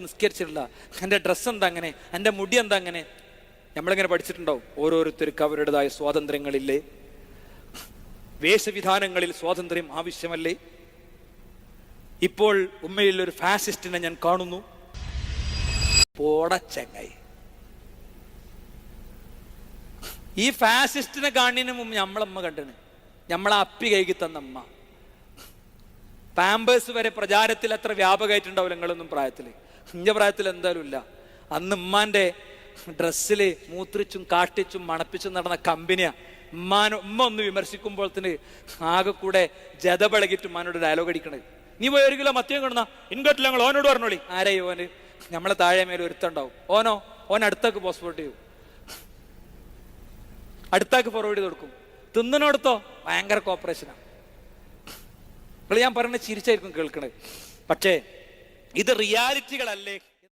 നിസ്കരിച്ചിട്ടില്ല, എൻ്റെ ഡ്രസ്സ് എന്താ അങ്ങനെ, എൻ്റെ മുടി എന്താ അങ്ങനെ. നമ്മളിങ്ങനെ പഠിച്ചിട്ടുണ്ടാവും. ഓരോരുത്തർക്ക് അവരുടേതായ സ്വാതന്ത്ര്യങ്ങളില്ലേ? വേഷവിധാനങ്ങളിൽ സ്വാതന്ത്ര്യം ആവശ്യമല്ലേ? ഇപ്പോൾ ഉമ്മയിൽ ഒരു ഫാസിസ്റ്റിനെ ഞാൻ കാണുന്നു. പോടച്ചങ്ങായി, ഈ ഫാസിസ്റ്റിനെ കാണുന്നതിന് മുമ്പ് നമ്മളമ്മ കണ്ടിന്. നമ്മളെ അപ്പി കൈകി തന്നമ്മ. പാമ്പേഴ്സ് വരെ പ്രചാരത്തിൽ അത്ര വ്യാപകമായിട്ടുണ്ടാവില്ല നിങ്ങളൊന്നും പ്രായത്തിൽ. ഇന്റെ പ്രായത്തിൽ എന്തായാലും ഇല്ല. അന്ന് ഉമ്മാന്റെ ഡ്രസ്സിൽ മൂത്രിച്ചും കാട്ടിച്ചും മണപ്പിച്ചും നടന്ന കമ്പനിയാ. ഉമ്മ ഒന്ന് വിമർശിക്കുമ്പോൾ തന്നെ ആകെ കൂടെ ജതപളകിട്ട് ഉമ്മാനോട് ഡയലോഗ് അടിക്കണത്. നീ പോയി 1 കിലോ മത്തിയം കൊണ്ടുവന്നാ ഇൻകോട്ടില്ല, ഞങ്ങൾ ഓനോട് പറഞ്ഞോളി. ആരായി ഓന്? നമ്മളെ താഴെ മേലെ ഒരുത്തുണ്ടാവും. ഓൻ അടുത്തേക്ക് പോസ്പോർട്ട് ചെയ്യും, അടുത്താക്ക് ഫോർവേഡ് ചെയ്ത് കൊടുക്കും. തിന്നനോടത്തോ ഭയങ്കര കോപ്പറേഷനാണ്. ഞാൻ പറഞ്ഞ ചിരിച്ചായിരിക്കും കേൾക്കണത്. പക്ഷേ ഇത് റിയാലിറ്റികളല്ലേ?